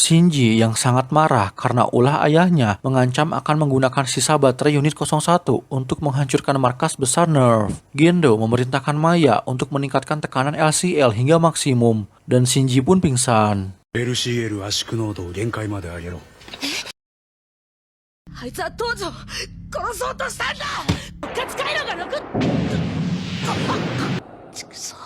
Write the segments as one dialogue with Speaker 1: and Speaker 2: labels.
Speaker 1: Shinji yang sangat marah karena ulah ayahnya mengancam akan menggunakan sisa baterai unit 01 untuk menghancurkan markas besar Nerve. Gendo memerintahkan Maya untuk meningkatkan tekanan LCL hingga maksimum, dan Shinji pun pingsan.
Speaker 2: LCL 圧縮濃度を限界まで上げろ。
Speaker 3: あいつは東条を殺そうとしたんだ。復活回路が残っちくそ。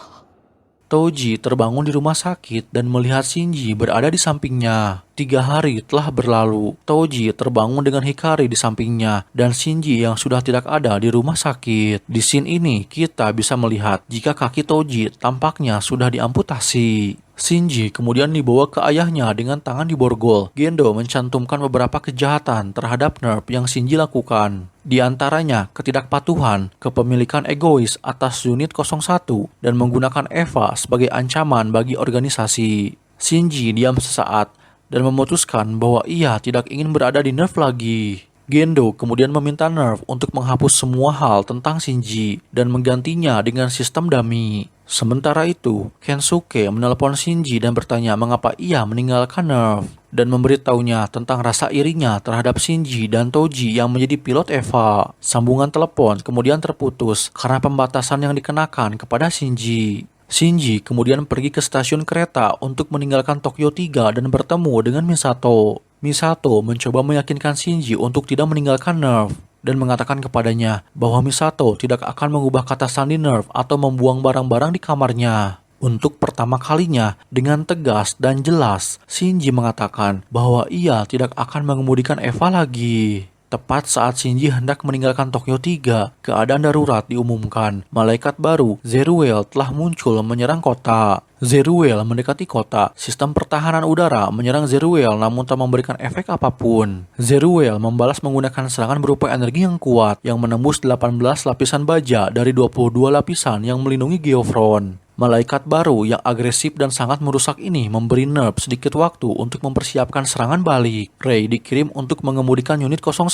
Speaker 1: Toji terbangun di rumah sakit dan melihat Shinji berada di sampingnya. 3 hari telah berlalu. Toji terbangun dengan Hikari di sampingnya dan Shinji yang sudah tidak ada di rumah sakit. Di scene ini kita bisa melihat jika kaki Toji tampaknya sudah diamputasi. Shinji kemudian dibawa ke ayahnya dengan tangan diborgol. Gendo mencantumkan beberapa kejahatan terhadap Nerve yang Shinji lakukan. Di antaranya ketidakpatuhan, kepemilikan egois atas unit 01, dan menggunakan Eva sebagai ancaman bagi organisasi. Shinji diam sesaat dan memutuskan bahwa ia tidak ingin berada di Nerve lagi. Gendo kemudian meminta Nerve untuk menghapus semua hal tentang Shinji dan menggantinya dengan sistem dummy. Sementara itu, Kensuke menelepon Shinji dan bertanya mengapa ia meninggalkan Nerve dan memberitahunya tentang rasa irinya terhadap Shinji dan Toji yang menjadi pilot Eva. Sambungan telepon kemudian terputus karena pembatasan yang dikenakan kepada Shinji. Shinji kemudian pergi ke stasiun kereta untuk meninggalkan Tokyo 3 dan bertemu dengan Misato. Misato mencoba meyakinkan Shinji untuk tidak meninggalkan Nerve dan mengatakan kepadanya bahwa Misato tidak akan mengubah kata sandi Nerve atau membuang barang-barang di kamarnya. Untuk pertama kalinya, dengan tegas dan jelas, Shinji mengatakan bahwa ia tidak akan mengemudikan Eva lagi. Tepat saat Shinji hendak meninggalkan Tokyo 3, keadaan darurat diumumkan. Malaikat baru, Zeruel, telah muncul menyerang kota. Zeruel mendekati kota. Sistem pertahanan udara menyerang Zeruel namun tak memberikan efek apapun. Zeruel membalas menggunakan serangan berupa energi yang kuat yang menembus 18 lapisan baja dari 22 lapisan yang melindungi Geofront. Malaikat baru yang agresif dan sangat merusak ini memberi Nerve sedikit waktu untuk mempersiapkan serangan balik. Rei dikirim untuk mengemudikan unit 01,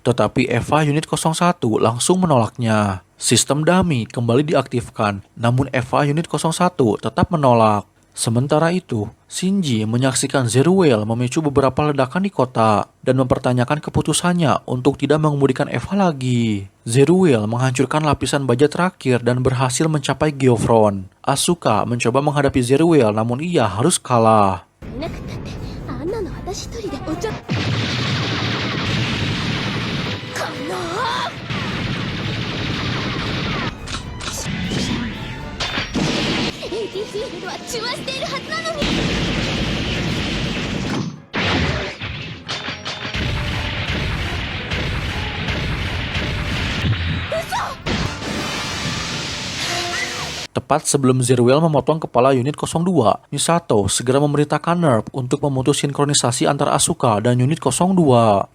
Speaker 1: tetapi Eva unit 01 langsung menolaknya. Sistem dummy kembali diaktifkan, namun Eva unit 01 tetap menolak. Sementara itu, Shinji menyaksikan Zeruel memicu beberapa ledakan di kota dan mempertanyakan keputusannya untuk tidak mengemudikan Eva lagi. Zeruel menghancurkan lapisan baja terakhir dan berhasil mencapai Geofront. Asuka mencoba menghadapi Zeruel namun ia harus kalah. Tepat sebelum Zeruel memotong kepala unit 02, Misato segera memerintahkan Nerve untuk memutus sinkronisasi antara Asuka dan unit 02.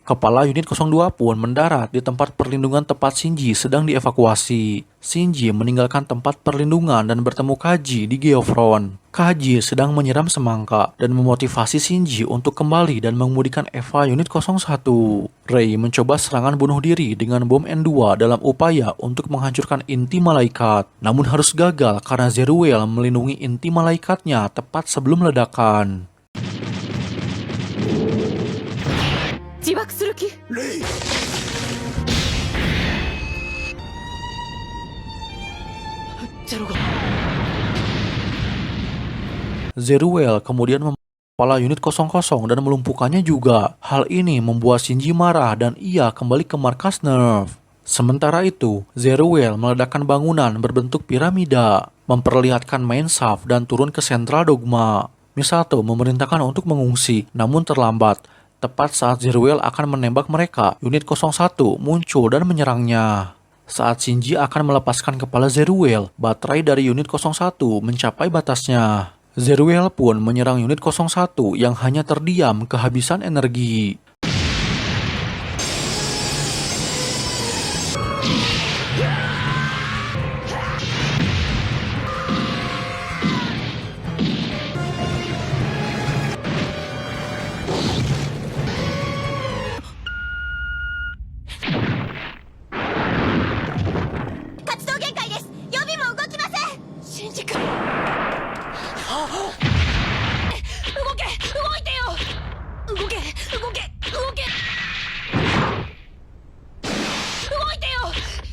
Speaker 1: Kepala unit 02 pun mendarat di tempat perlindungan tempat Shinji sedang dievakuasi. Shinji meninggalkan tempat perlindungan dan bertemu Kaji di Geofront. Kaji sedang menyiram semangka dan memotivasi Shinji untuk kembali dan mengemudikan Eva unit 01. Rei mencoba serangan bunuh diri dengan bom N2 dalam upaya untuk menghancurkan inti malaikat, namun harus gagal karena Zeruel melindungi inti malaikatnya tepat sebelum ledakan.
Speaker 2: Rei!
Speaker 1: Zeruel kemudian kepala unit 00 dan melumpuhkannya juga. Hal ini membuat Shinji marah dan ia kembali ke markas Nerve. Sementara itu, Zeruel meledakkan bangunan berbentuk piramida, memperlihatkan main shaft dan turun ke sentral dogma. Misato memerintahkan untuk mengungsi, namun terlambat. Tepat saat Zeruel akan menembak mereka, unit 01 muncul dan menyerangnya. Saat Shinji akan melepaskan kepala Zeruel, baterai dari unit 01 mencapai batasnya. Zeruel pun menyerang unit 01 yang hanya terdiam kehabisan energi.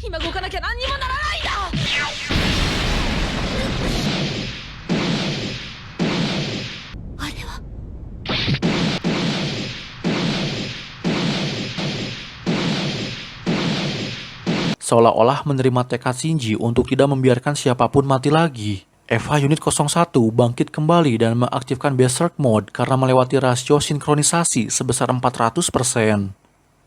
Speaker 3: 今動かなきゃ何にもならないんだ。あれは
Speaker 1: Seolah-olah menerima tekad Shinji untuk tidak membiarkan siapapun mati lagi. Eva Unit 01 bangkit kembali dan mengaktifkan Berserk Mode karena melewati rasio sinkronisasi sebesar 400%.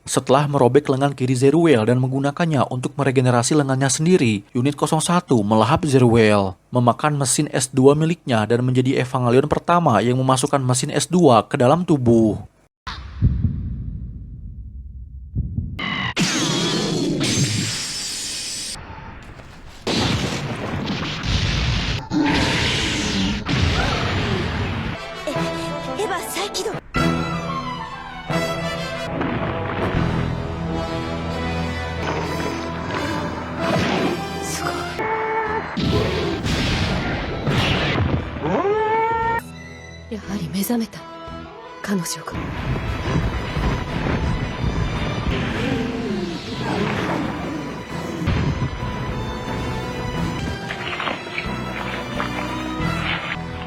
Speaker 1: Setelah merobek lengan kiri Zeruel dan menggunakannya untuk meregenerasi lengannya sendiri, Unit 01 melahap Zeruel, memakan mesin S2 miliknya dan menjadi Evangelion pertama yang memasukkan mesin S2 ke dalam tubuh.
Speaker 3: やはり目覚めた彼女が。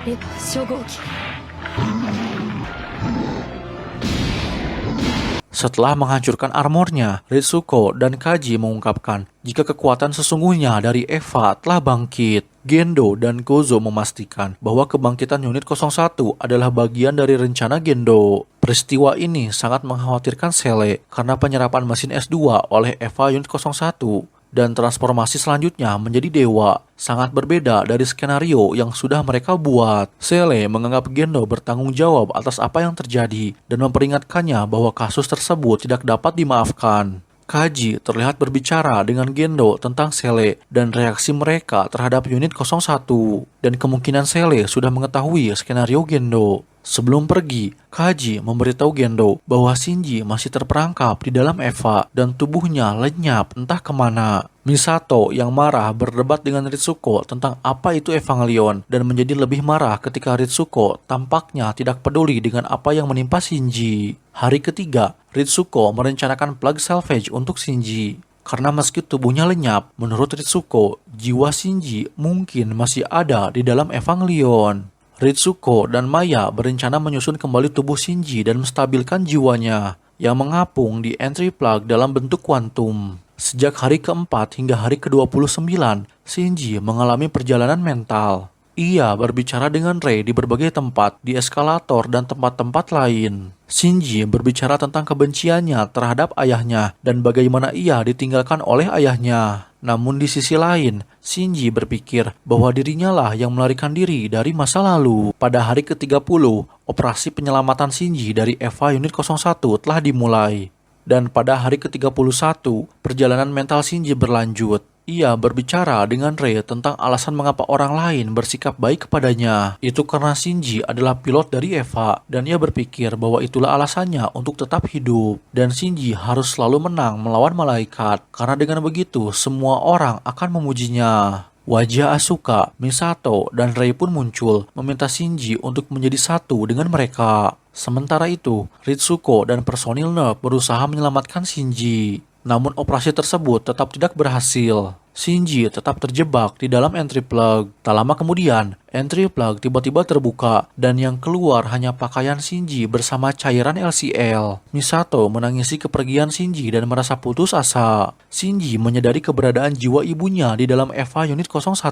Speaker 3: エヴァ初号機。
Speaker 1: Setelah menghancurkan armornya, Ritsuko dan Kaji mengungkapkan jika kekuatan sesungguhnya dari Eva telah bangkit. Gendo dan Gozo memastikan bahwa kebangkitan Unit 01 adalah bagian dari rencana Gendo. Peristiwa ini sangat mengkhawatirkan Sele karena penyerapan mesin S2 oleh Eva Unit 01 dan transformasi selanjutnya menjadi dewa sangat berbeda dari skenario yang sudah mereka buat. Sele menganggap Gendo bertanggung jawab atas apa yang terjadi dan memperingatkannya bahwa kasus tersebut tidak dapat dimaafkan. Kaji terlihat berbicara dengan Gendo tentang Sele dan reaksi mereka terhadap Unit 01 dan kemungkinan Sele sudah mengetahui skenario Gendo. Sebelum pergi, Kaji memberitahu Gendo bahwa Shinji masih terperangkap di dalam Eva dan tubuhnya lenyap entah kemana. Misato yang marah berdebat dengan Ritsuko tentang apa itu Evangelion dan menjadi lebih marah ketika Ritsuko tampaknya tidak peduli dengan apa yang menimpa Shinji. Hari ketiga, Ritsuko merencanakan plug salvage untuk Shinji. Karena meski tubuhnya lenyap, menurut Ritsuko, jiwa Shinji mungkin masih ada di dalam Evangelion. Ritsuko dan Maya berencana menyusun kembali tubuh Shinji dan menstabilkan jiwanya yang mengapung di entry plug dalam bentuk kuantum. Sejak hari keempat hingga hari ke-29, Shinji mengalami perjalanan mental. Ia berbicara dengan Rei di berbagai tempat, di eskalator dan tempat-tempat lain. Shinji berbicara tentang kebenciannya terhadap ayahnya dan bagaimana ia ditinggalkan oleh ayahnya. Namun di sisi lain, Shinji berpikir bahwa dirinya lah yang melarikan diri dari masa lalu. Pada hari ke-30, operasi penyelamatan Shinji dari Eva Unit 01 telah dimulai. Dan pada hari ke-31, perjalanan mental Shinji berlanjut. Ia berbicara dengan Rei tentang alasan mengapa orang lain bersikap baik kepadanya. Itu karena Shinji adalah pilot dari Eva, dan ia berpikir bahwa itulah alasannya untuk tetap hidup. Dan Shinji harus selalu menang melawan malaikat, karena dengan begitu semua orang akan memujinya. Wajah Asuka, Misato, dan Rei pun muncul, meminta Shinji untuk menjadi satu dengan mereka. Sementara itu, Ritsuko dan personil NERV berusaha menyelamatkan Shinji. Namun operasi tersebut tetap tidak berhasil. Shinji tetap terjebak di dalam entry plug. Tak lama kemudian, entry plug tiba-tiba terbuka dan yang keluar hanya pakaian Shinji bersama cairan LCL. Misato menangisi kepergian Shinji dan merasa putus asa. Shinji menyadari keberadaan jiwa ibunya di dalam Eva Unit 01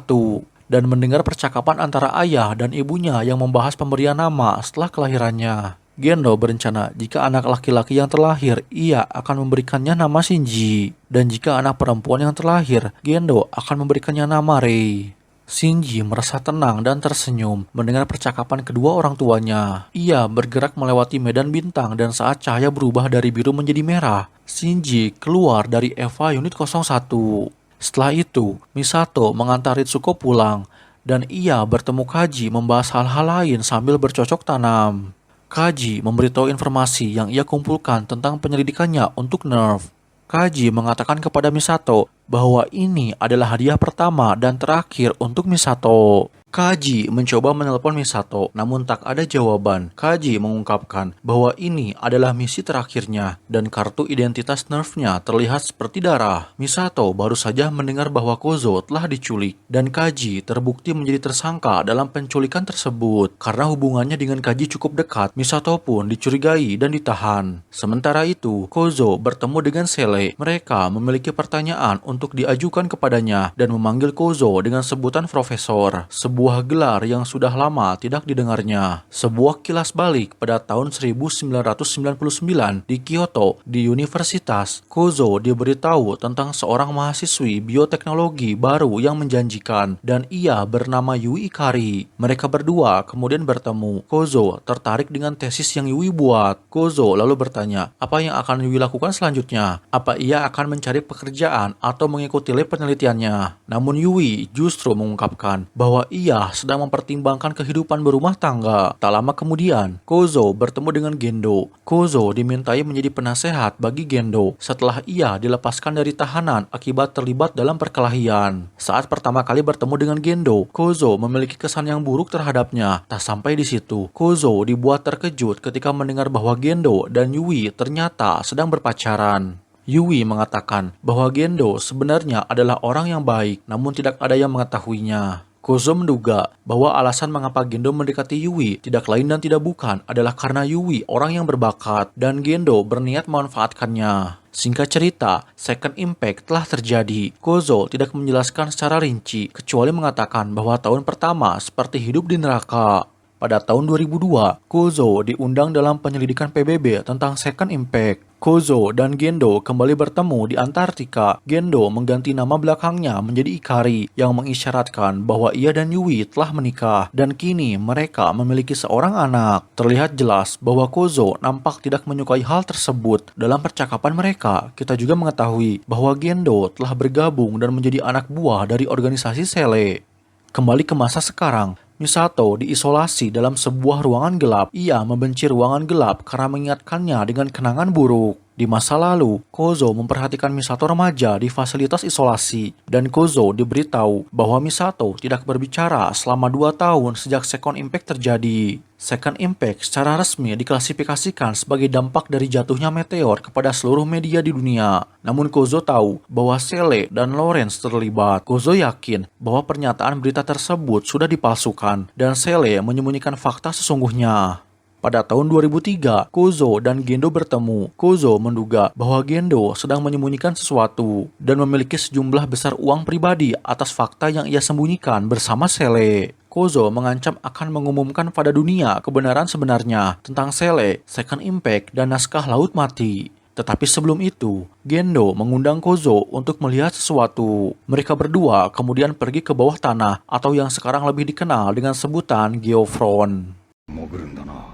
Speaker 1: dan mendengar percakapan antara ayah dan ibunya yang membahas pemberian nama setelah kelahirannya. Gendo berencana jika anak laki-laki yang terlahir, ia akan memberikannya nama Shinji. Dan jika anak perempuan yang terlahir, Gendo akan memberikannya nama Rei. Shinji merasa tenang dan tersenyum mendengar percakapan kedua orang tuanya. Ia bergerak melewati medan bintang dan saat cahaya berubah dari biru menjadi merah, Shinji keluar dari Eva Unit 01. Setelah itu, Misato mengantar Ritsuko pulang dan ia bertemu Kaji membahas hal-hal lain sambil bercocok tanam. Kaji memberitahu informasi yang ia kumpulkan tentang penyelidikannya untuk NERV. Kaji mengatakan kepada Misato bahwa ini adalah hadiah pertama dan terakhir untuk Misato. Kaji mencoba menelpon Misato, namun tak ada jawaban. Kaji mengungkapkan bahwa ini adalah misi terakhirnya, dan kartu identitas nerfnya terlihat seperti darah. Misato baru saja mendengar bahwa Kozo telah diculik, dan Kaji terbukti menjadi tersangka dalam penculikan tersebut. Karena hubungannya dengan Kaji cukup dekat, Misato pun dicurigai dan ditahan. Sementara itu, Kozo bertemu dengan Sele. Mereka memiliki pertanyaan untuk diajukan kepadanya, dan memanggil Kozo dengan sebutan Profesor. Sebuah gelar yang sudah lama tidak didengarnya. Sebuah kilas balik pada tahun 1999 di Kyoto, di Universitas, Kozo diberitahu tentang seorang mahasiswi bioteknologi baru yang menjanjikan, dan ia bernama Yui Ikari. Mereka berdua kemudian bertemu. Kozo tertarik dengan tesis yang Yui buat. Kozo lalu bertanya, apa yang akan Yui lakukan selanjutnya? Apa ia akan mencari pekerjaan atau mengikuti lab penelitiannya? Namun Yui justru mengungkapkan bahwa ia sedang mempertimbangkan kehidupan berumah tangga. Tak lama kemudian, Kozo bertemu dengan Gendo. Kozo dimintai menjadi penasehat bagi Gendo setelah ia dilepaskan dari tahanan akibat terlibat dalam perkelahian. Saat pertama kali bertemu dengan Gendo, Kozo memiliki kesan yang buruk terhadapnya. Tak sampai di situ, Kozo dibuat terkejut ketika mendengar bahwa Gendo dan Yui ternyata sedang berpacaran. Yui mengatakan bahwa Gendo sebenarnya adalah orang yang baik, namun tidak ada yang mengetahuinya. Kozo menduga bahwa alasan mengapa Gendo mendekati Yui tidak lain dan tidak bukan adalah karena Yui orang yang berbakat dan Gendo berniat memanfaatkannya. Singkat cerita, Second Impact telah terjadi. Kozo tidak menjelaskan secara rinci, kecuali mengatakan bahwa tahun pertama seperti hidup di neraka. Pada tahun 2002, Kozo diundang dalam penyelidikan PBB tentang Second Impact. Kozo dan Gendo kembali bertemu di Antartika. Gendo mengganti nama belakangnya menjadi Ikari yang mengisyaratkan bahwa ia dan Yui telah menikah dan kini mereka memiliki seorang anak. Terlihat jelas bahwa Kozo nampak tidak menyukai hal tersebut. Dalam percakapan mereka, kita juga mengetahui bahwa Gendo telah bergabung dan menjadi anak buah dari organisasi Sele. Kembali ke masa sekarang, Misato diisolasi dalam sebuah ruangan gelap. Ia membenci ruangan gelap karena mengingatkannya dengan kenangan buruk. Di masa lalu, Kozo memperhatikan Misato remaja di fasilitas isolasi, dan Kozo diberitahu bahwa Misato tidak berbicara selama 2 tahun sejak Second Impact terjadi. Second Impact secara resmi diklasifikasikan sebagai dampak dari jatuhnya meteor kepada seluruh media di dunia. Namun Kozo tahu bahwa Sele dan Lawrence terlibat. Kozo yakin bahwa pernyataan berita tersebut sudah dipalsukan dan Sele menyembunyikan fakta sesungguhnya. Pada tahun 2003, Kozo dan Gendo bertemu. Kozo menduga bahwa Gendo sedang menyembunyikan sesuatu dan memiliki sejumlah besar uang pribadi atas fakta yang ia sembunyikan bersama Sele. Kozo mengancam akan mengumumkan pada dunia kebenaran sebenarnya tentang Sele, Second Impact, dan naskah Laut Mati. Tetapi sebelum itu, Gendo mengundang Kozo untuk melihat sesuatu. Mereka berdua kemudian pergi ke bawah tanah atau yang sekarang lebih dikenal dengan sebutan Geofront.
Speaker 2: 潜るんだな。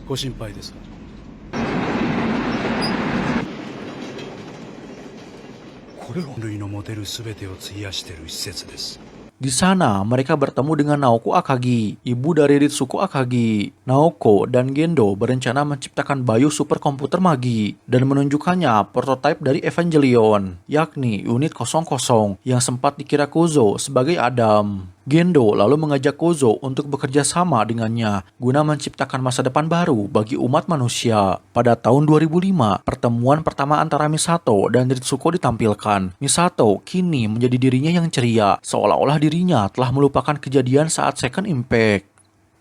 Speaker 2: ご心配ですか。これは人類の持てるすべてを費やしている施設です。
Speaker 1: Di sana, mereka bertemu dengan Naoko Akagi, ibu dari Ritsuko Akagi. Naoko dan Gendo berencana menciptakan Bayu superkomputer magi dan menunjukkannya prototipe dari Evangelion, yakni unit 00 yang sempat dikira Kozo sebagai Adam. Gendo lalu mengajak Kozo untuk bekerja sama dengannya guna menciptakan masa depan baru bagi umat manusia. Pada tahun 2005, pertemuan pertama antara Misato dan Ritsuko ditampilkan. Misato kini menjadi dirinya yang ceria, seolah-olah dirinya telah melupakan kejadian saat Second Impact.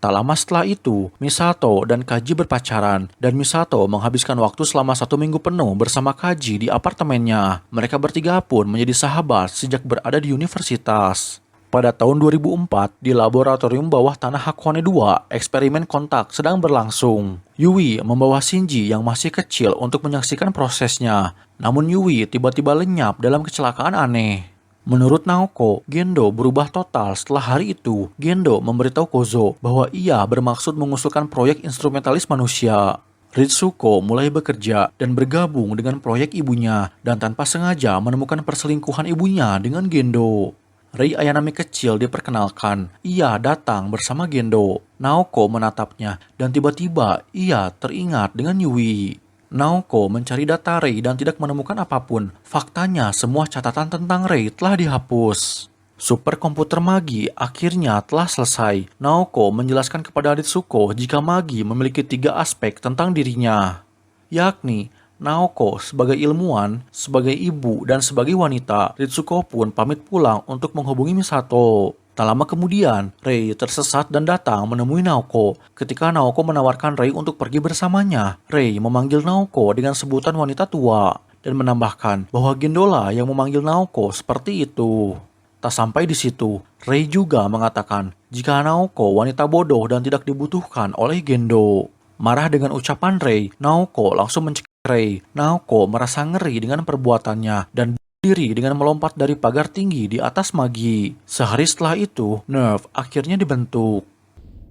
Speaker 1: Tak lama setelah itu, Misato dan Kaji berpacaran, dan Misato menghabiskan waktu selama 1 minggu penuh bersama Kaji di apartemennya. Mereka bertiga pun menjadi sahabat sejak berada di universitas. Pada tahun 2004, di laboratorium bawah tanah Hakone 2, eksperimen kontak sedang berlangsung. Yui membawa Shinji yang masih kecil untuk menyaksikan prosesnya. Namun Yui tiba-tiba lenyap dalam kecelakaan aneh. Menurut Naoko, Gendo berubah total setelah hari itu. Gendo memberitahu Kozo bahwa ia bermaksud mengusulkan proyek instrumentalis manusia. Ritsuko mulai bekerja dan bergabung dengan proyek ibunya dan tanpa sengaja menemukan perselingkuhan ibunya dengan Gendo. Rei Ayanami kecil diperkenalkan. Ia datang bersama Gendo. Naoko menatapnya dan tiba-tiba ia teringat dengan Yui. Naoko mencari data Rei dan tidak menemukan apapun. Faktanya semua catatan tentang Rei telah dihapus. Super komputer magi akhirnya telah selesai. Naoko menjelaskan kepada Ritsuko jika magi memiliki 3 aspek tentang dirinya, yakni Naoko sebagai ilmuwan, sebagai ibu, dan sebagai wanita. Ritsuko pun pamit pulang untuk menghubungi Misato. Tak lama kemudian, Rei tersesat dan datang menemui Naoko. Ketika Naoko menawarkan Rei untuk pergi bersamanya, Rei memanggil Naoko dengan sebutan wanita tua dan menambahkan bahwa Gendola yang memanggil Naoko seperti itu. Tak sampai di situ, Rei juga mengatakan jika Naoko wanita bodoh dan tidak dibutuhkan oleh Gendo. Marah dengan ucapan Rei, Naoko langsung mencekik Rei. Naoko merasa ngeri dengan perbuatannya dan diri dengan melompat dari pagar tinggi di atas magi. Sehari setelah itu, Nerve akhirnya dibentuk.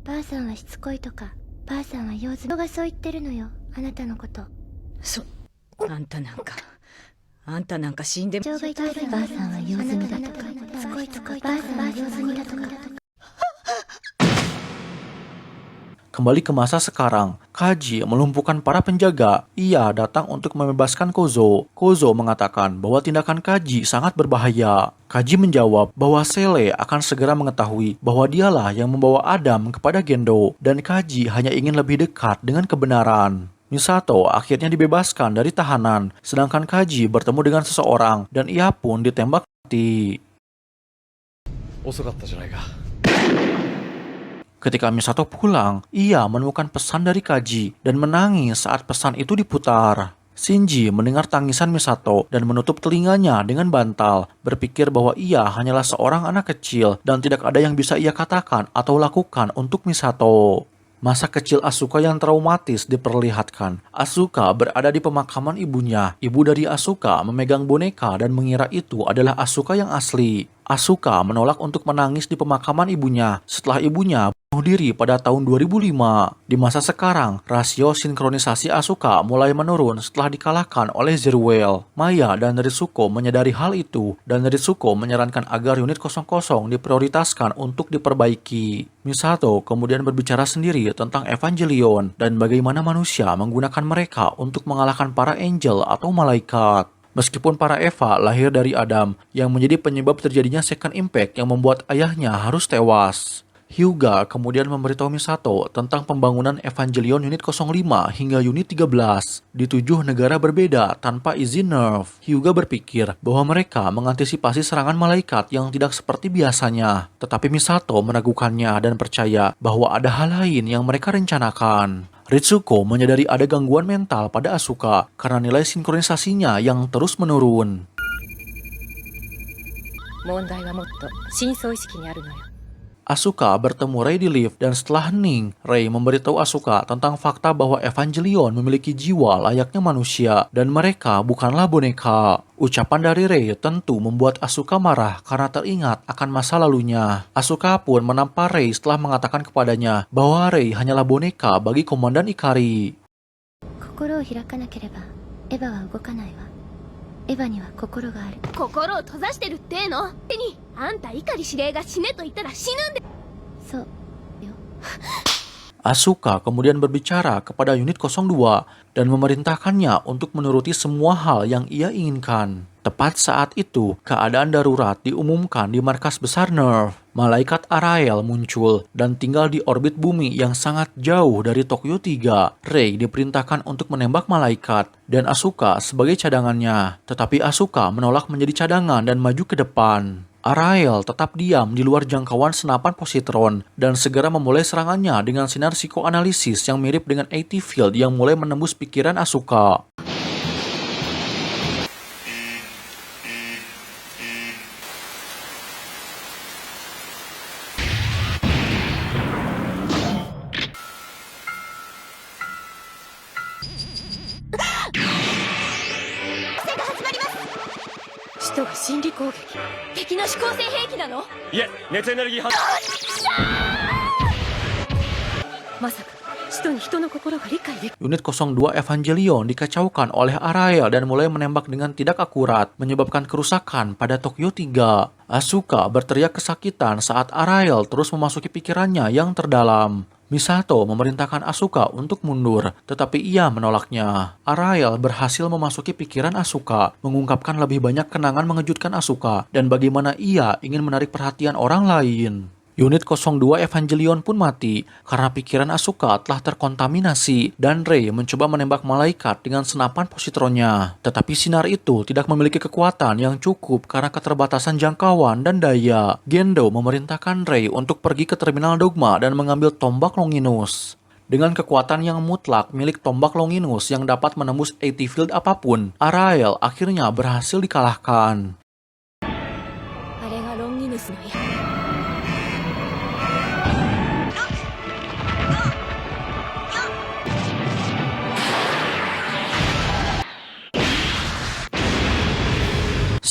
Speaker 4: ばあさんはしつこいとか、ばあさんは用済みがそう言ってるのよ、あなたのこと。
Speaker 3: あんたなんか死んでも
Speaker 4: 情が痛いばあさんは用済みだとか、しつこいとか、ばあさんは用済みだとか。
Speaker 1: Kembali ke masa sekarang, Kaji melumpuhkan para penjaga. Ia datang untuk membebaskan Kozo. Kozo mengatakan bahwa tindakan Kaji sangat berbahaya. Kaji menjawab bahwa Sele akan segera mengetahui bahwa dialah yang membawa Adam kepada Gendo dan Kaji hanya ingin lebih dekat dengan kebenaran. Misato akhirnya dibebaskan dari tahanan, sedangkan Kaji bertemu dengan seseorang dan ia pun ditembak mati. Ketika Misato pulang, ia menemukan pesan dari Kaji dan menangis saat pesan itu diputar. Shinji mendengar tangisan Misato dan menutup telinganya dengan bantal, berpikir bahwa ia hanyalah seorang anak kecil dan tidak ada yang bisa ia katakan atau lakukan untuk Misato. Masa kecil Asuka yang traumatis diperlihatkan. Asuka berada di pemakaman ibunya. Ibu dari Asuka memegang boneka dan mengira itu adalah Asuka yang asli. Asuka menolak untuk menangis di pemakaman ibunya setelah ibunya bunuh diri pada tahun 2005. Di masa sekarang, rasio sinkronisasi Asuka mulai menurun setelah dikalahkan oleh Zeruel. Maya dan Ritsuko menyadari hal itu, dan Ritsuko menyarankan agar unit 00 diprioritaskan untuk diperbaiki. Misato kemudian berbicara sendiri tentang Evangelion dan bagaimana manusia menggunakan mereka untuk mengalahkan para angel atau malaikat. Meskipun para Eva lahir dari Adam, yang menjadi penyebab terjadinya Second Impact yang membuat ayahnya harus tewas. Hyuga kemudian memberitahu Misato tentang pembangunan Evangelion Unit 05 hingga Unit 13 di 7 negara berbeda tanpa izin Nerve. Hyuga berpikir bahwa mereka mengantisipasi serangan malaikat yang tidak seperti biasanya. Tetapi Misato meragukannya dan percaya bahwa ada hal lain yang mereka rencanakan. Ritsuko menyadari ada gangguan mental pada Asuka karena nilai sinkronisasinya yang terus menurun.
Speaker 3: 問題はもっと深層意識にあるのよ。
Speaker 1: Asuka bertemu Rei di lift dan setelah hening, Rei memberitahu Asuka tentang fakta bahwa Evangelion memiliki jiwa layaknya manusia dan mereka bukanlah boneka. Ucapan dari Rei tentu membuat Asuka marah karena teringat akan masa lalunya. Asuka pun menampar Rei setelah mengatakan kepadanya bahwa Rei hanyalah boneka bagi Komandan Ikari.
Speaker 4: 心を開かなければ、エヴァは動かないわ。エヴァには心がある。
Speaker 5: 心を閉ざしてるっての手にあんた碇司令が死ねと言ったら死ぬんで。
Speaker 4: そうよ。
Speaker 1: Asuka kemudian berbicara kepada unit 02 dan memerintahkannya untuk menuruti semua hal yang ia inginkan. Tepat saat itu, keadaan darurat diumumkan di markas besar Nerve. Malaikat Arael muncul dan tinggal di orbit bumi yang sangat jauh dari Tokyo 3. Rei diperintahkan untuk menembak malaikat dan Asuka sebagai cadangannya. Tetapi Asuka menolak menjadi cadangan dan maju ke depan. Arael tetap diam di luar jangkauan senapan positron dan segera memulai serangannya dengan sinar psikoanalisis yang mirip dengan AT Field yang mulai menembus pikiran Asuka. Unit 02 Evangelion dikacaukan oleh Arael dan mulai menembak dengan tidak akurat, menyebabkan kerusakan pada Tokyo 3. Asuka berteriak kesakitan saat Arael terus memasuki pikirannya yang terdalam. Misato memerintahkan Asuka untuk mundur, tetapi ia menolaknya. Arael berhasil memasuki pikiran Asuka, mengungkapkan lebih banyak kenangan mengejutkan Asuka, dan bagaimana ia ingin menarik perhatian orang lain. Unit 02 Evangelion pun mati karena pikiran Asuka telah terkontaminasi dan Rei mencoba menembak malaikat dengan senapan positronnya. Tetapi sinar itu tidak memiliki kekuatan yang cukup karena keterbatasan jangkauan dan daya. Gendo memerintahkan Rei untuk pergi ke terminal Dogma dan mengambil tombak Longinus. Dengan kekuatan yang mutlak milik tombak Longinus yang dapat menembus 80 field apapun, Arael akhirnya berhasil dikalahkan.
Speaker 5: あれがロンギヌスの矢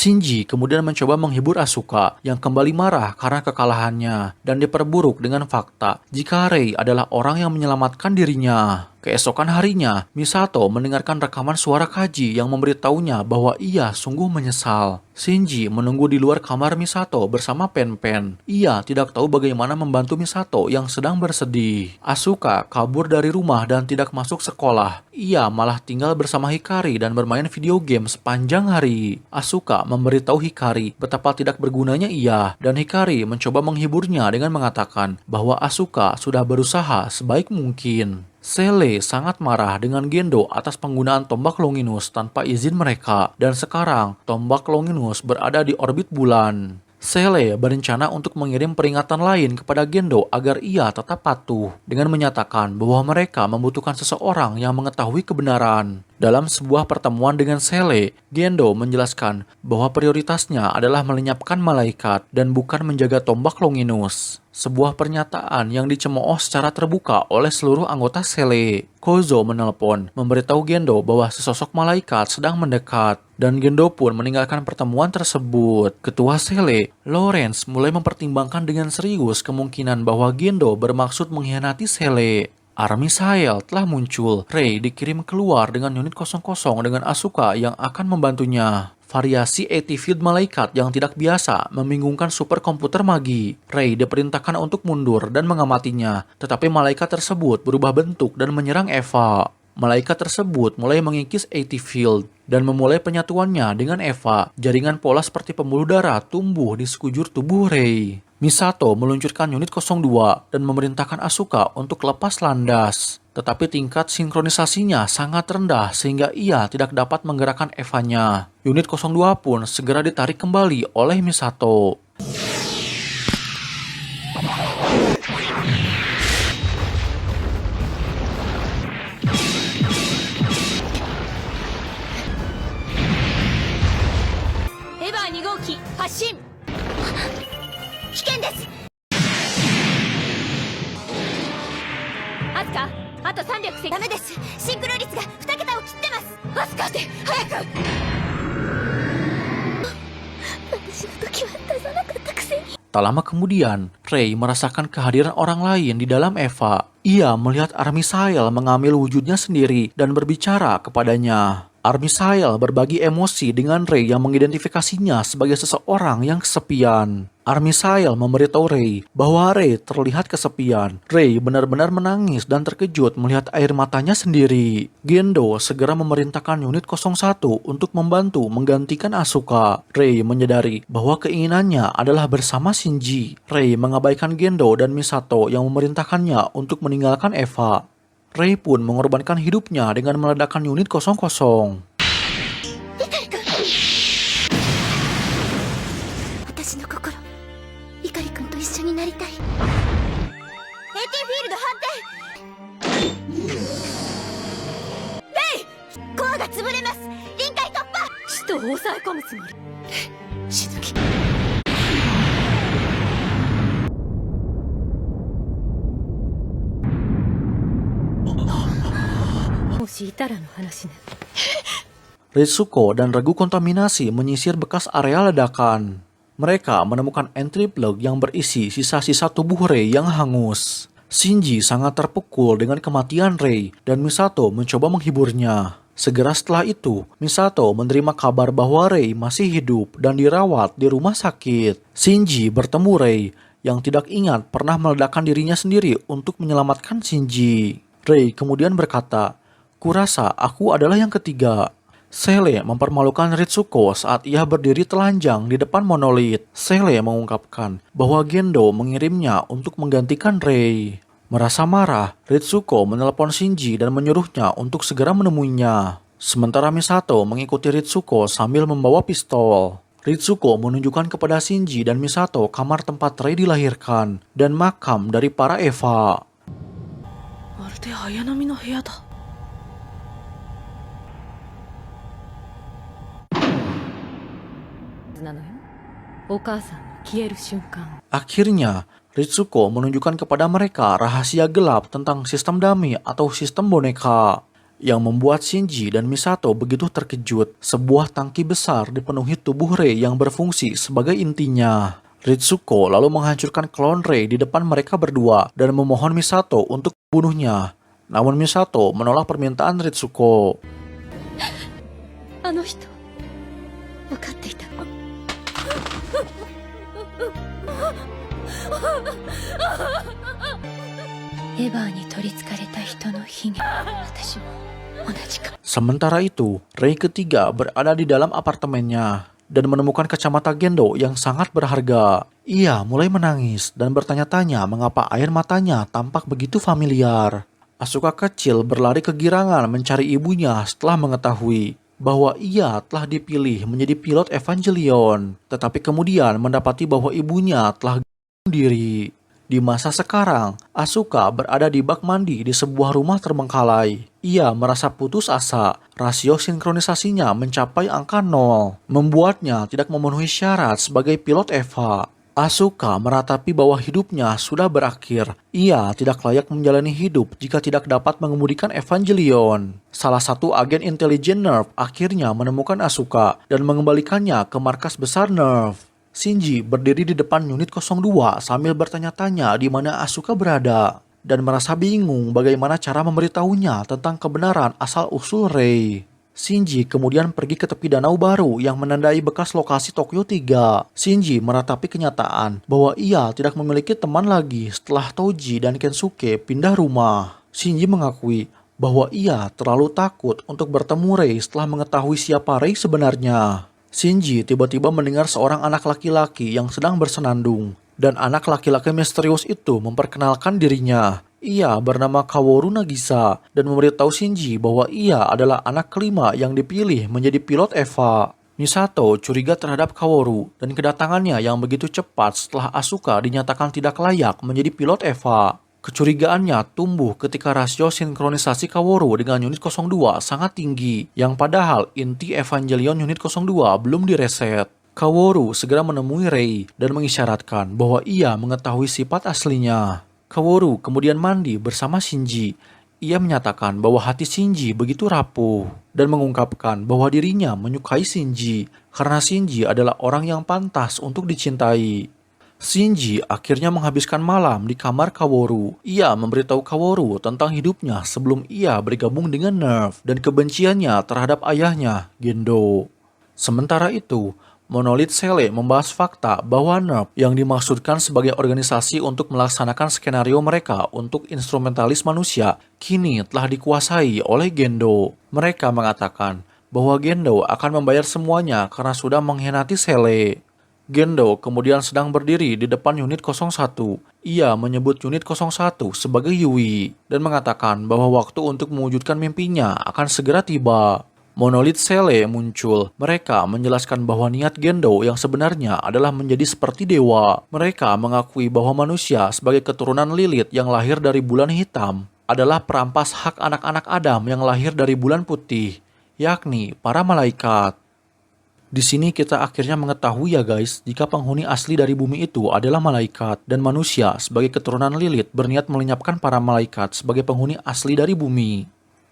Speaker 1: Shinji kemudian mencoba menghibur Asuka yang kembali marah karena kekalahannya dan diperburuk dengan fakta jika Rei adalah orang yang menyelamatkan dirinya. Keesokan harinya, Misato mendengarkan rekaman suara Kaji yang memberitahunya bahwa ia sungguh menyesal. Shinji menunggu di luar kamar Misato bersama Pen-Pen. Ia tidak tahu bagaimana membantu Misato yang sedang bersedih. Asuka kabur dari rumah dan tidak masuk sekolah. Ia malah tinggal bersama Hikari dan bermain video game sepanjang hari. Asuka memberitahu Hikari betapa tidak bergunanya ia, dan Hikari mencoba menghiburnya dengan mengatakan bahwa Asuka sudah berusaha sebaik mungkin. Sele sangat marah dengan Gendo atas penggunaan tombak Longinus tanpa izin mereka, dan sekarang tombak Longinus berada di orbit bulan. Sele berencana untuk mengirim peringatan lain kepada Gendo agar ia tetap patuh, dengan menyatakan bahwa mereka membutuhkan seseorang yang mengetahui kebenaran. Dalam sebuah pertemuan dengan Sele, Gendo menjelaskan bahwa prioritasnya adalah melenyapkan malaikat dan bukan menjaga tombak Longinus. Sebuah pernyataan yang dicemooh secara terbuka oleh seluruh anggota Sele. Kozo menelpon, memberitahu Gendo bahwa sesosok malaikat sedang mendekat, dan Gendo pun meninggalkan pertemuan tersebut. Ketua Sele, Lawrence, mulai mempertimbangkan dengan serius kemungkinan bahwa Gendo bermaksud mengkhianati Sele. Army Sail telah muncul. Rei dikirim keluar dengan unit 00 dengan Asuka yang akan membantunya. Variasi 80 field malaikat yang tidak biasa membingungkan superkomputer magi. Rei diperintahkan untuk mundur dan mengamatinya, tetapi malaikat tersebut berubah bentuk dan menyerang Eva. Malaikat tersebut mulai mengikis 80 field dan memulai penyatuannya dengan Eva. Jaringan pola seperti pembuluh darah tumbuh di sekujur tubuh Rei. Misato meluncurkan unit 02 dan memerintahkan Asuka untuk lepas landas. Tetapi tingkat sinkronisasinya sangat rendah sehingga ia tidak dapat menggerakkan Evanya. Unit 02 pun segera ditarik kembali oleh Misato.
Speaker 5: Eva 2号機発進危険ですアスカあと300セダメですシンクロ率が2桁を切ってますアスカって早く私の時は出さなかったくせに
Speaker 1: Tak lama kemudian, Rei merasakan kehadiran orang lain di dalam Eva. Ia melihat Army Sail mengambil wujudnya sendiri dan berbicara kepadanya. Army Sail berbagi emosi dengan Rei yang mengidentifikasinya sebagai seseorang yang kesepian. Army Sail memberitahu Rei bahwa Rei terlihat kesepian. Rei benar-benar menangis dan terkejut melihat air matanya sendiri. Gendo segera memerintahkan unit 01 untuk membantu menggantikan Asuka. Rei menyadari bahwa keinginannya adalah bersama Shinji. Rei mengabaikan Gendo dan Misato yang memerintahkannya untuk meninggalkan Eva. Rei pun mengorbankan hidupnya dengan meledakkan unit 00.
Speaker 4: 私の心碇君と一緒になりたい
Speaker 5: AT フィールド反転レイコアが潰れます臨界突破使徒を抑え込むつもりしずきもしいたらの話ね
Speaker 1: Ritsuko dan regu kontaminasi menyisir bekas area ledakan. Mereka menemukan entry plug yang berisi sisa-sisa tubuh Rei yang hangus. Shinji sangat terpukul dengan kematian Rei dan Misato mencoba menghiburnya. Segera setelah itu, Misato menerima kabar bahwa Rei masih hidup dan dirawat di rumah sakit. Shinji bertemu Rei yang tidak ingat pernah meledakkan dirinya sendiri untuk menyelamatkan Shinji. Rei kemudian berkata, "Kurasa aku adalah yang ketiga." Sele mempermalukan Ritsuko saat ia berdiri telanjang di depan monolit. Sele mengungkapkan bahwa Gendo mengirimnya untuk menggantikan Rei. Merasa marah, Ritsuko menelepon Shinji dan menyuruhnya untuk segera menemuinya. Sementara Misato mengikuti Ritsuko sambil membawa pistol. Ritsuko menunjukkan kepada Shinji dan Misato kamar tempat Rei dilahirkan dan makam dari para Eva.
Speaker 3: まるで綾波の部屋だ。なのよ。お母さんの消える瞬間。
Speaker 1: Akhirnya, Ritsuko menunjukkan kepada mereka rahasia gelap tentang sistem dummy atau sistem boneka yang membuat Shinji dan Misato begitu terkejut. Sebuah tangki besar dipenuhi tubuh Rei yang berfungsi sebagai intinya. Ritsuko lalu menghancurkan klon Rei di depan mereka berdua dan memohon Misato untuk membunuhnya. Namun Misato menolak permintaan Ritsuko.
Speaker 5: あの人分かっていた。
Speaker 4: エヴァに取り憑かれた人の悲劇。私も同じか。
Speaker 1: Sementara itu, Rei ketiga berada di dalam apartemennya dan menemukan kacamata Gendo yang sangat berharga. Ia mulai menangis dan bertanya-tanya mengapa air matanya tampak begitu familiar. Asuka kecil berlari kegirangan mencari ibunya setelah mengetahui bahwa ia telah dipilih menjadi pilot Evangelion, tetapi kemudian mendapati bahwa ibunya telah gantung diri. Di masa sekarang, Asuka berada di bak mandi di sebuah rumah terbengkalai. Ia merasa putus asa, rasio sinkronisasinya mencapai angka 0, membuatnya tidak memenuhi syarat sebagai pilot Eva. Asuka meratapi bahwa hidupnya sudah berakhir. Ia tidak layak menjalani hidup jika tidak dapat mengemudikan Evangelion. Salah satu agen intelijen NERV akhirnya menemukan Asuka dan mengembalikannya ke markas besar NERV. Shinji berdiri di depan unit 02 sambil bertanya-tanya di mana Asuka berada dan merasa bingung bagaimana cara memberitahunya tentang kebenaran asal-usul Rei. Shinji kemudian pergi ke tepi danau baru yang menandai bekas lokasi Tokyo 3. Shinji meratapi kenyataan bahwa ia tidak memiliki teman lagi setelah Toji dan Kensuke pindah rumah. Shinji mengakui bahwa ia terlalu takut untuk bertemu Rei setelah mengetahui siapa Rei sebenarnya. Shinji tiba-tiba mendengar seorang anak laki-laki yang sedang bersenandung, dan anak laki-laki misterius itu memperkenalkan dirinya. Ia bernama Kaworu Nagisa dan memberitahu Shinji bahwa ia adalah anak kelima yang dipilih menjadi pilot Eva. Misato curiga terhadap Kaworu dan kedatangannya yang begitu cepat setelah Asuka dinyatakan tidak layak menjadi pilot Eva. Kecurigaannya tumbuh ketika rasio sinkronisasi Kaworu dengan unit 02 sangat tinggi, yang padahal inti Evangelion unit 02 belum direset. Kaworu segera menemui Rei dan mengisyaratkan bahwa ia mengetahui sifat aslinya. Kaworu kemudian mandi bersama Shinji. Ia menyatakan bahwa hati Shinji begitu rapuh dan mengungkapkan bahwa dirinya menyukai Shinji karena Shinji adalah orang yang pantas untuk dicintai. Shinji akhirnya menghabiskan malam di kamar Kaworu. Ia memberitahu Kaworu tentang hidupnya sebelum ia bergabung dengan NERV dan kebenciannya terhadap ayahnya, Gendo. Sementara itu, Monolith Sele membahas fakta bahwa NERV yang dimaksudkan sebagai organisasi untuk melaksanakan skenario mereka untuk instrumentalis manusia kini telah dikuasai oleh Gendo. Mereka mengatakan bahwa Gendo akan membayar semuanya karena sudah mengkhianati Sele. Gendo kemudian sedang berdiri di depan unit 01. Ia menyebut unit 01 sebagai Yui dan mengatakan bahwa waktu untuk mewujudkan mimpinya akan segera tiba. Monolith Sele muncul. Mereka menjelaskan bahwa niat Gendo yang sebenarnya adalah menjadi seperti dewa. Mereka mengakui bahwa manusia sebagai keturunan Lilith yang lahir dari bulan hitam adalah perampas hak anak-anak Adam yang lahir dari bulan putih, yakni para malaikat. Di sini kita akhirnya mengetahui ya guys, jika penghuni asli dari bumi itu adalah malaikat dan manusia sebagai keturunan Lilith berniat melenyapkan para malaikat sebagai penghuni asli dari bumi.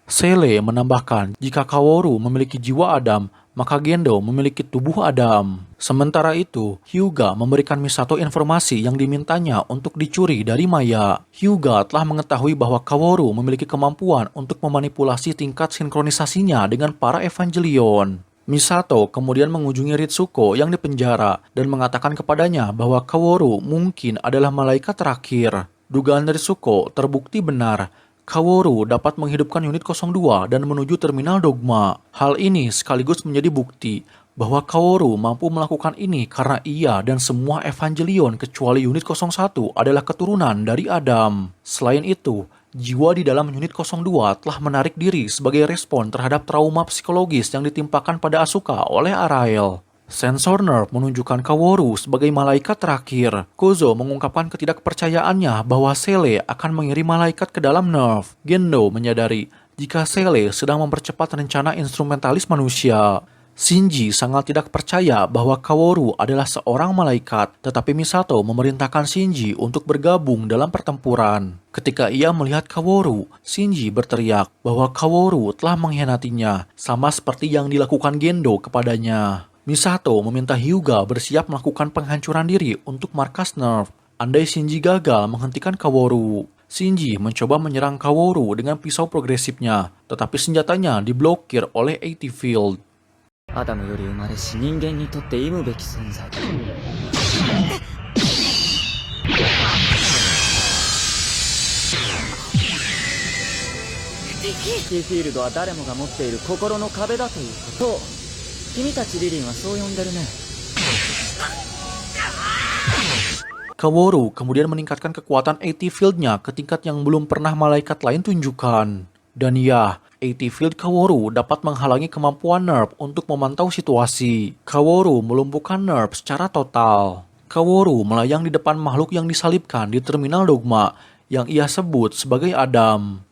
Speaker 1: Sele menambahkan, jika Kaworu memiliki jiwa Adam, maka Gendo memiliki tubuh Adam. Sementara itu, Hyuga memberikan Misato informasi yang dimintanya untuk dicuri dari Maya. Hyuga telah mengetahui bahwa Kaworu memiliki kemampuan untuk memanipulasi tingkat sinkronisasinya dengan para Evangelion. Misato kemudian mengunjungi Ritsuko yang dipenjara dan mengatakan kepadanya bahwa Kaworu mungkin adalah malaikat terakhir. Dugaan Ritsuko terbukti benar. Kaworu dapat menghidupkan unit 02 dan menuju terminal Dogma. Hal ini sekaligus menjadi bukti bahwa Kaworu mampu melakukan ini karena ia dan semua Evangelion kecuali unit 01 adalah keturunan dari Adam. Selain itu, jiwa di dalam unit 02 telah menarik diri sebagai respon terhadap trauma psikologis yang ditimpakan pada Asuka oleh Arael. Sensor Nerve menunjukkan Kaworu sebagai malaikat terakhir. Kozo mengungkapkan ketidakpercayaannya bahwa Sele akan mengirim malaikat ke dalam Nerve. Gendo menyadari jika Sele sedang mempercepat rencana instrumentalis manusia. Shinji sangat tidak percaya bahwa Kaworu adalah seorang malaikat, tetapi Misato memerintahkan Shinji untuk bergabung dalam pertempuran. Ketika ia melihat Kaworu, Shinji berteriak bahwa Kaworu telah mengkhianatinya, sama seperti yang dilakukan Gendo kepadanya. Misato meminta Hyuga bersiap melakukan penghancuran diri untuk markas Nerve. Andai Shinji gagal menghentikan Kaworu, Shinji mencoba menyerang Kaworu dengan pisau progresifnya, tetapi senjatanya diblokir oleh AT Field.
Speaker 6: アダムより生まれし人間にとって忌むべき存在だ。ティフィールドは誰もが持っている心の壁だということを君たちリリンはそう呼んでるね。
Speaker 1: Kaworu kemudian meningkatkan kekuatan AT Field-nya ke tingkat yang belum pernah malaikat lain tunjukkan. Dan ya, AT Field Kaworu dapat menghalangi kemampuan Nerve untuk memantau situasi. Kaworu melumpuhkan Nerve secara total. Kaworu melayang di depan makhluk yang disalibkan di terminal Dogma yang ia sebut sebagai Adam.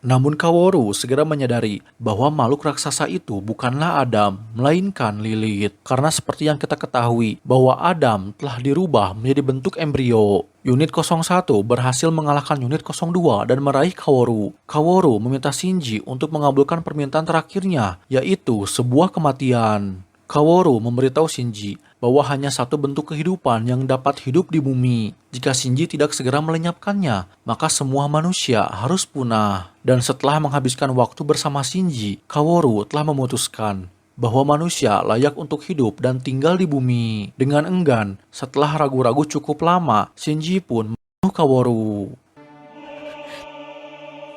Speaker 1: Namun Kaworu segera menyadari bahwa makhluk raksasa itu bukanlah Adam, melainkan Lilith. Karena seperti yang kita ketahui bahwa Adam telah dirubah menjadi bentuk embrio. Unit 01 berhasil mengalahkan unit 02 dan meraih Kaworu. Kaworu meminta Shinji untuk mengabulkan permintaan terakhirnya, yaitu sebuah kematian. Kaworu memberitahu Shinji bahwa hanya satu bentuk kehidupan yang dapat hidup di bumi. Jika Shinji tidak segera melenyapkannya, maka semua manusia harus punah. Dan setelah menghabiskan waktu bersama Shinji, Kaworu telah memutuskan bahwa manusia layak untuk hidup dan tinggal di bumi. Dengan enggan, setelah ragu-ragu cukup lama, Shinji pun membunuh Kaworu.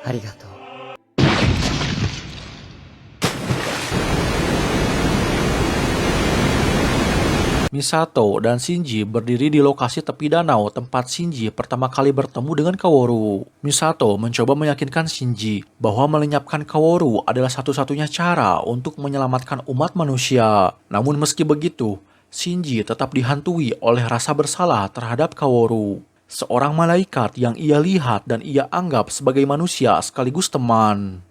Speaker 6: Arigatou.
Speaker 1: Misato dan Shinji berdiri di lokasi tepi danau tempat Shinji pertama kali bertemu dengan Kaworu. Misato mencoba meyakinkan Shinji bahwa melenyapkan Kaworu adalah satu-satunya cara untuk menyelamatkan umat manusia. Namun meski begitu, Shinji tetap dihantui oleh rasa bersalah terhadap Kaworu, seorang malaikat yang ia lihat dan ia anggap sebagai manusia sekaligus teman.